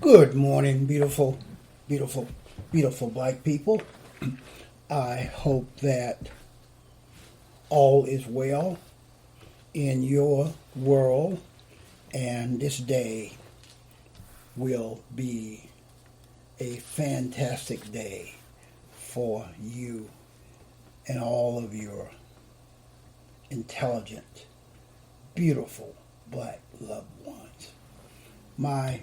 Good morning, beautiful, beautiful, beautiful black people. I hope that all is well in your world, and this day will be a fantastic day for you and all of your intelligent, beautiful black loved ones. My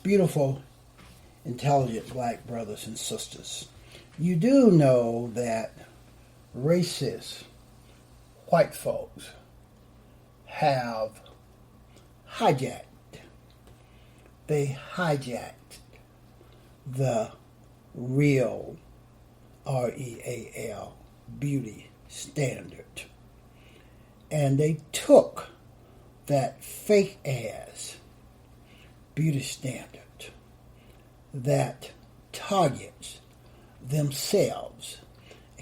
beautiful, intelligent black brothers and sisters, you do know that racist white folks have hijacked, they hijacked the real REAL beauty standard. And they took that fake ass beauty standard that targets themselves,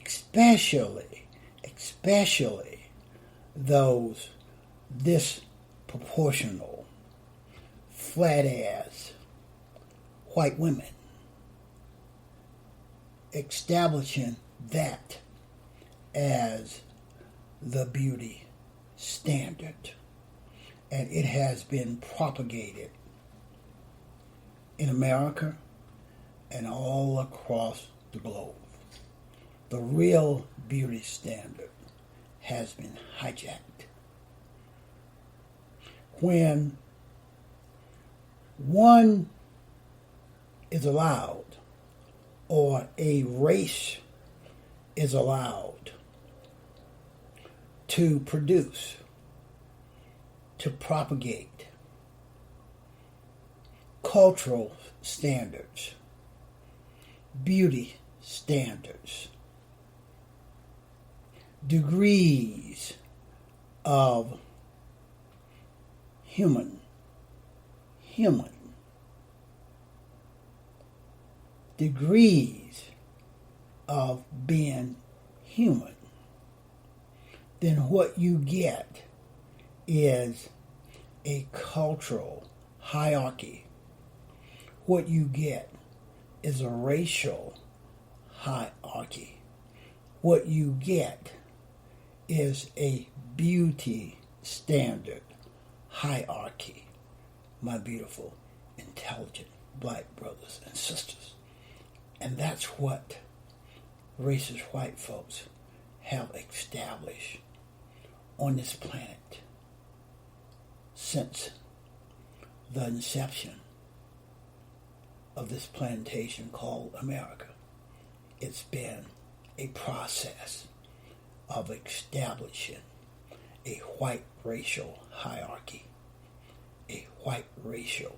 especially those disproportional, flat ass white women, establishing that as the beauty standard. And it has been propagated in America and all across the globe. The real beauty standard has been hijacked. When one is allowed, or a race is allowed to produce, to propagate cultural standards, beauty standards, degrees of human, degrees of being human, then what you get is a cultural hierarchy. What you get is a racial hierarchy. What you get is a beauty standard hierarchy, my beautiful, intelligent black brothers and sisters. And that's what racist white folks have established on this planet since the inception of this plantation called America. It's been a process of establishing a white racial hierarchy, a white racial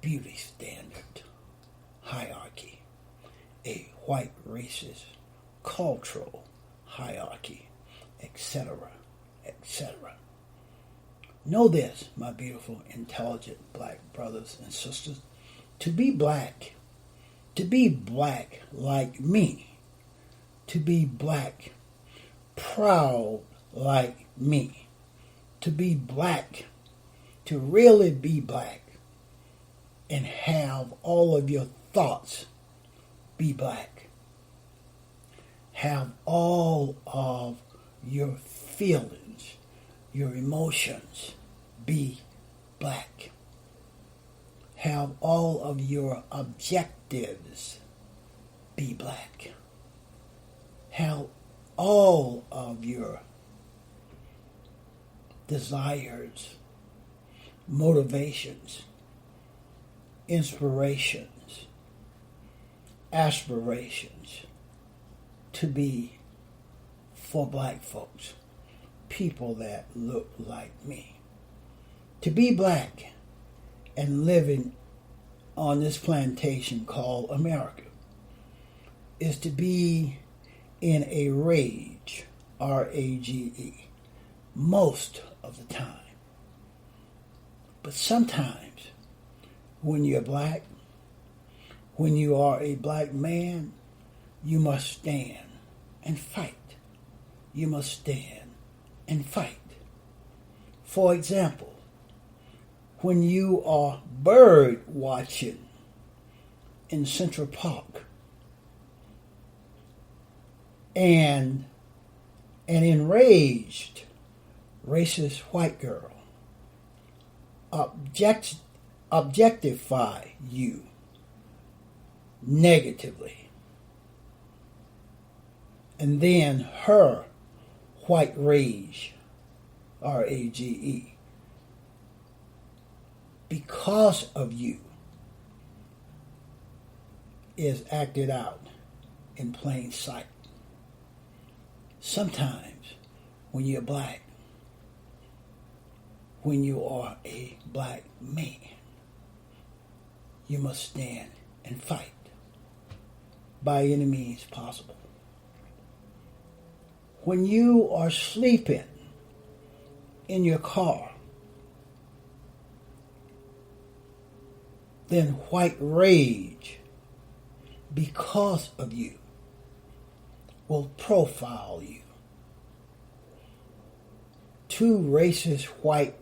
beauty standard hierarchy, a white racist cultural hierarchy, etc., etc. Know this, my beautiful, intelligent black brothers and sisters. To be black like me, to be black proud like me, to be black, to really be black and have all of your thoughts be black, have all of your feelings, your emotions be black, have all of your objectives be black, have all of your desires, motivations, inspirations, aspirations to be for black folks, people that look like me. To be black and living on this plantation called America is to be in a rage, R-A-G-E, most of the time. But sometimes when you're black, when you are a black man, you must stand and fight. You must stand and fight. For example, when you are bird watching in Central Park and an enraged racist white girl objectify you negatively, and then her white rage, R-A-G-E, because of you, is acted out in plain sight. Sometimes when you're black, when you are a black man, you must stand and fight by any means possible. When you are sleeping in your car, then white rage, because of you, will profile you. 2 racist white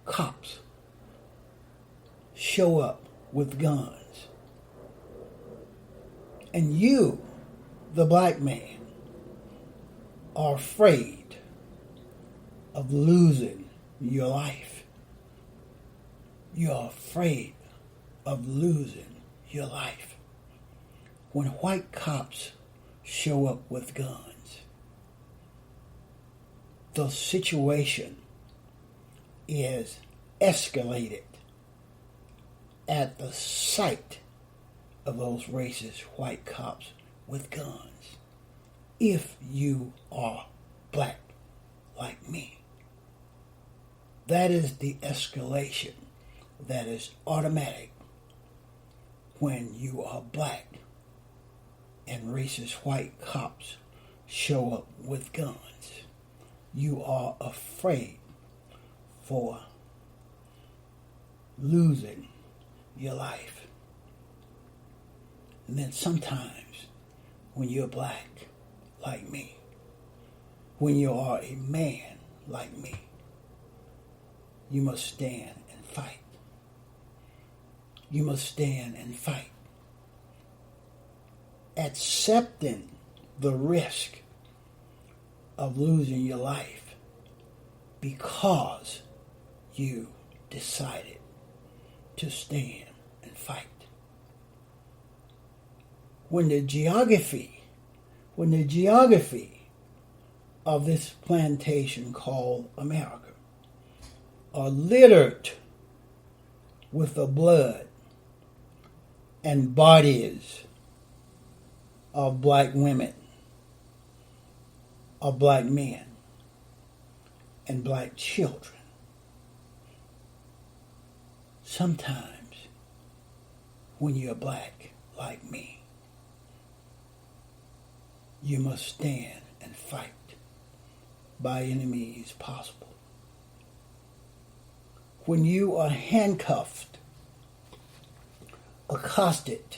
cops show up with guns, and you, the black man, are afraid of losing your life. You're afraid of losing your life. When white cops show up with guns, the situation is escalated at the sight of those racist white cops with guns. If you are black like me, that is the escalation that is automatic when you are black and racist white cops show up with guns. You are afraid for losing your life. And then sometimes when you're black like me, when you are a man like me, you must stand and fight. You must stand and fight. Accepting the risk of losing your life because you decided to stand and fight. When the geography of this plantation called America are littered with the blood and bodies of black women, of black men, and black children, sometimes when you're black like me, you must stand and fight by any means possible. When you are handcuffed, accosted,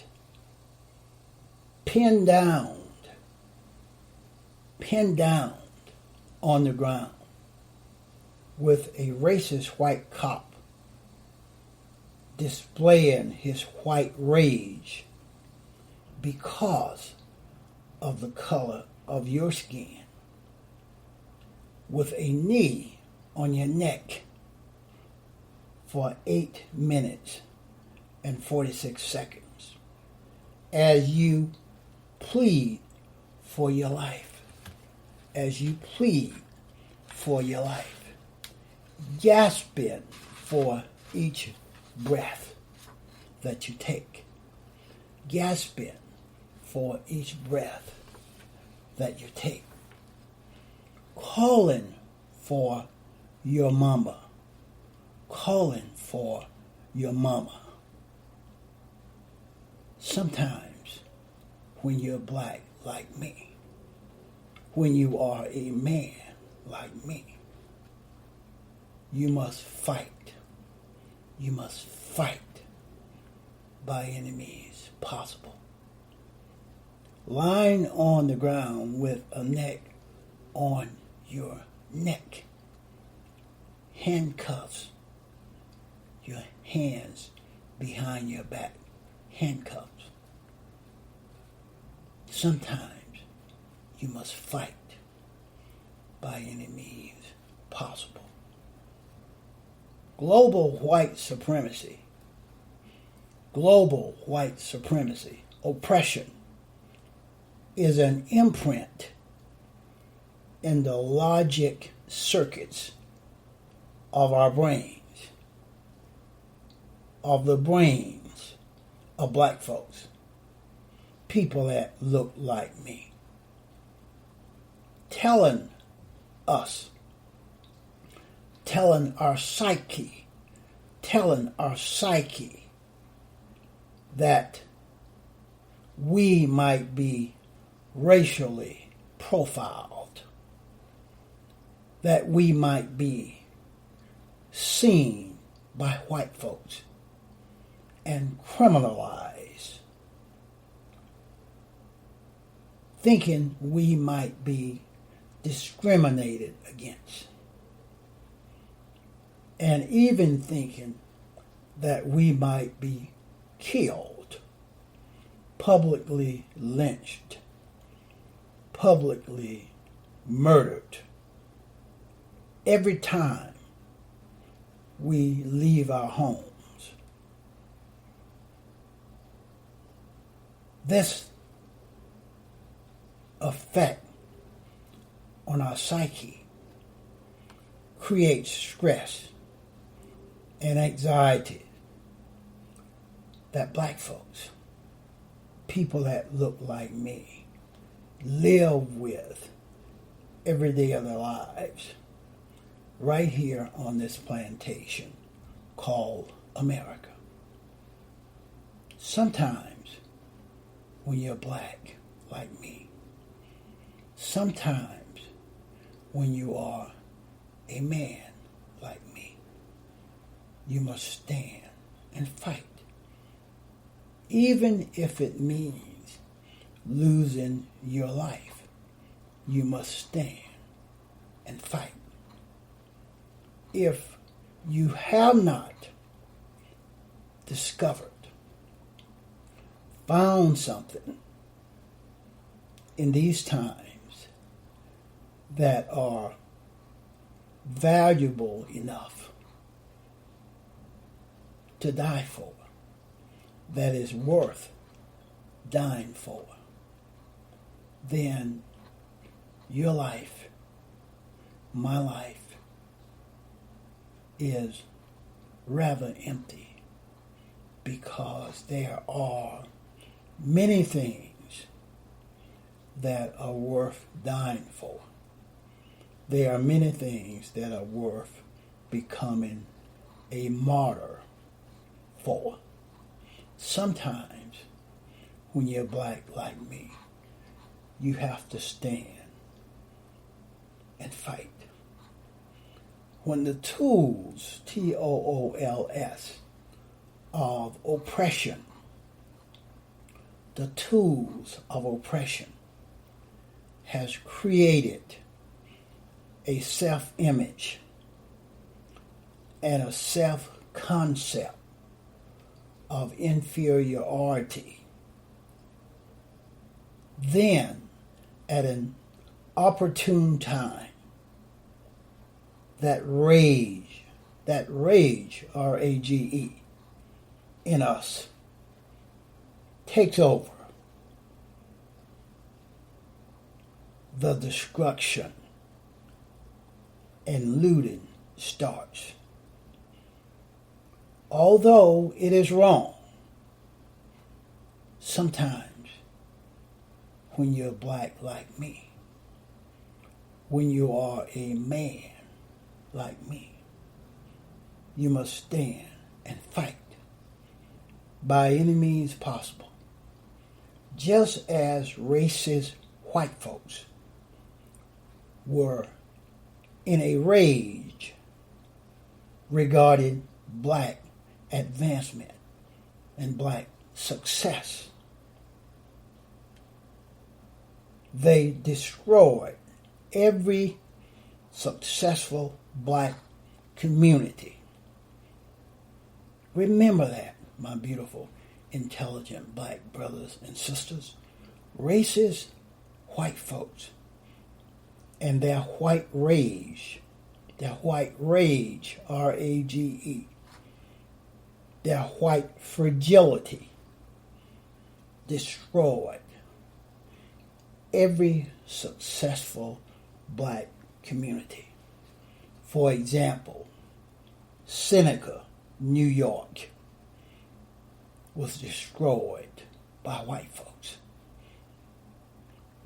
pinned down on the ground with a racist white cop displaying his white rage because of the color of your skin, with a knee on your neck for 8 minutes and 46 seconds as you plead for your life, as you plead for your life, gasping for each breath that you take, gasping for each breath that you take, calling for your mama, calling for your mama. Sometimes when you're black like me, when you are a man like me, you must fight. You must fight by any means possible. Lying on the ground with a neck on your neck, handcuffs, your hands behind your back, handcuffs. Sometimes you must fight by any means possible. Global white supremacy, oppression is an imprint in the logic circuits of our brains, of the brains of black folks, people that look like me, telling our psyche that we might be racially profiled, that we might be seen by white folks and criminalized, thinking we might be discriminated against, and even thinking that we might be killed, publicly lynched, publicly murdered every time we leave our homes. This effect on our psyche creates stress and anxiety that black folks, people that look like me, live with every day of their lives right here on this plantation called America. Sometimes when you're black like me, sometimes when you are a man like me, you must stand and fight, even if it means losing your life. You must stand and fight. If you have not discovered, found something in these times that are valuable enough to die for, that is worth dying for, then your life, my life, is rather empty, because there are many things that are worth dying for. There are many things that are worth becoming a martyr for. Sometimes, when you're black like me, you have to stand and fight. When the tools, Tools, of oppression, the tools of oppression has created a self-image and a self-concept of inferiority, then at an opportune time, that rage, R-A-G-E, in us takes over. The destruction and looting starts. Although it is wrong, sometimes when you're black like me, when you are a man like me, you must stand and fight by any means possible. Just as racist white folks were in a rage regarding black advancement and black success, they destroyed every successful black community Remember that, my beautiful, intelligent black brothers and sisters. Racist white folks and their white rage, R-A-G-E, their white fragility destroyed every successful black community. For example, Seneca, New York, was destroyed by white folks.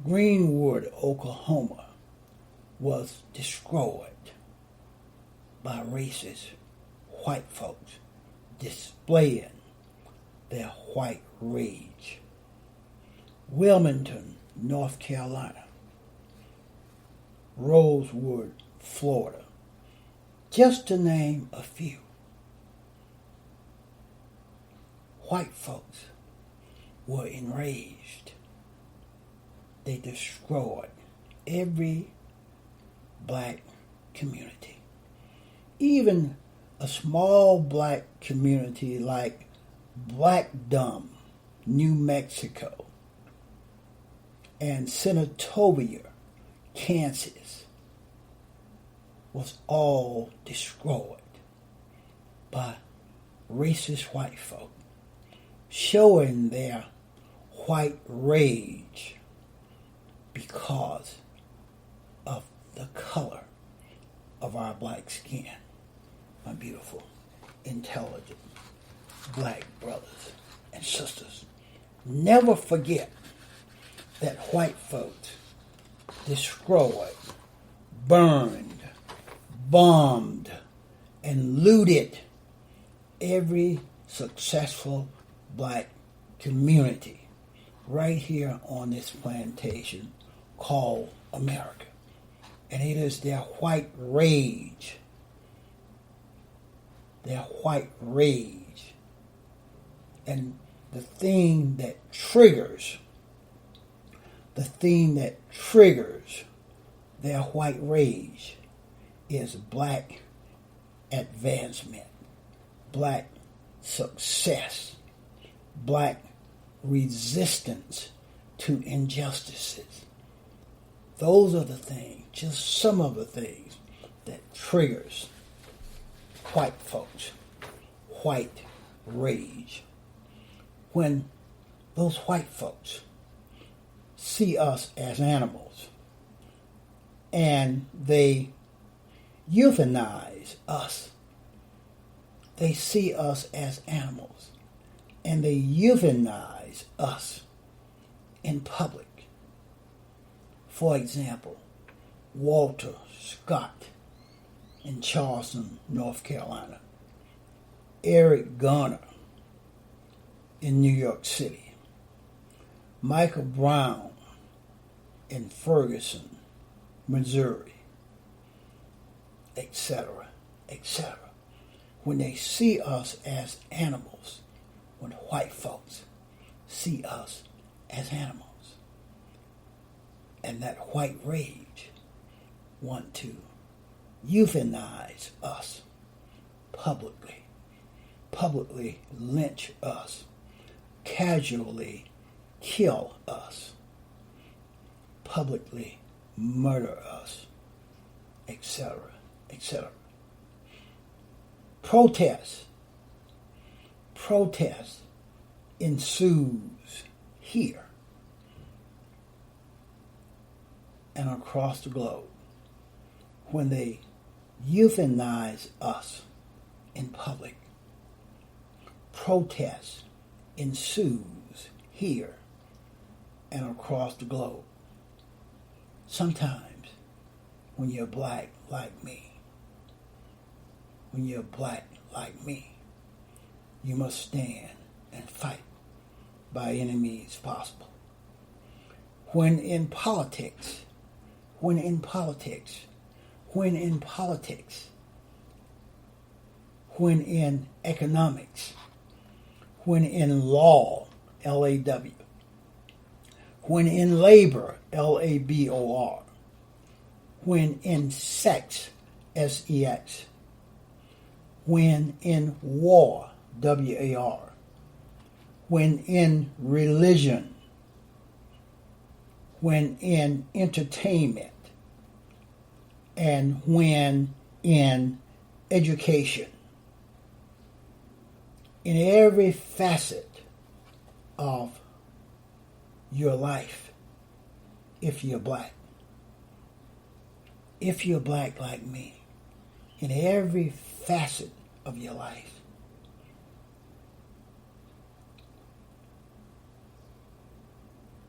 Greenwood, Oklahoma, was destroyed by racist white folks displaying their white rage. Wilmington, North Carolina, Rosewood, Florida, just to name a few. White folks were enraged. They destroyed every black community. Even a small black community like Blackdom, New Mexico, and Senatobia, Kansas, was all destroyed by racist white folk, showing their white rage because of the color of our black skin. My beautiful, intelligent black brothers and sisters, never forget that white folks destroyed, burned, bombed, and looted every successful black community right here on this plantation called America. And it is their white rage, and the thing that triggers their white rage is black advancement, black success, black resistance to injustices. Those are the things, just some of the things that triggers white folks, white rage. When those white folks see us as animals and they euthanize us, they see us as animals and they euthanize us in public. For example, Walter Scott in Charleston, North Carolina, Eric Garner in New York City, Michael Brown in Ferguson, Missouri, etc., etc. When they see us as animals, when white folks see us as animals, and that white rage want to euthanize us publicly lynch us, casually kill us, publicly murder us, etc., etc. Protest ensues here and across the globe when they euthanize us in public. Protest ensues here and across the globe. Sometimes when you're black like me, you must stand and fight by any means possible. When in politics, when in economics, when in law, L-A-W, when in labor, L-A-B-O-R, when in sex, S-E-X, when in war, W-A-R. When in religion, when in entertainment, and when in education. In every facet of your life, if you're black. If you're black like me, in every facet of your life,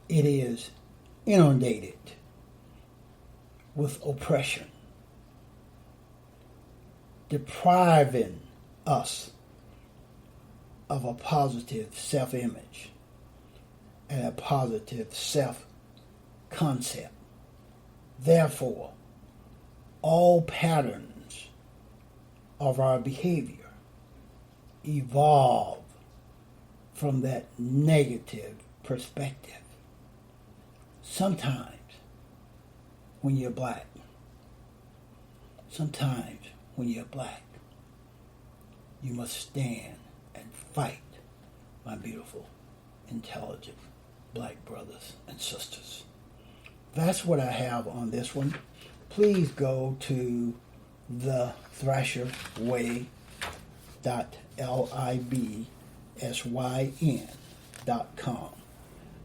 it is inundated with oppression, depriving us of a positive self-image and a positive self-concept. Therefore, all patterns of our behavior evolve from that negative perspective. Sometimes when you're black, you must stand and fight, my beautiful, intelligent black brothers and sisters. That's what I have on this one. Please go to thethrasherway.libsyn.com.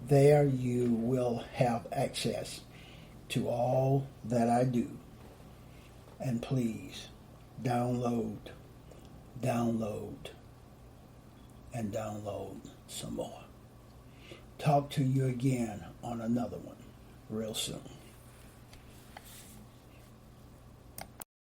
There you will have access to all that I do. And please download, and download some more. Talk to you again on another one real soon.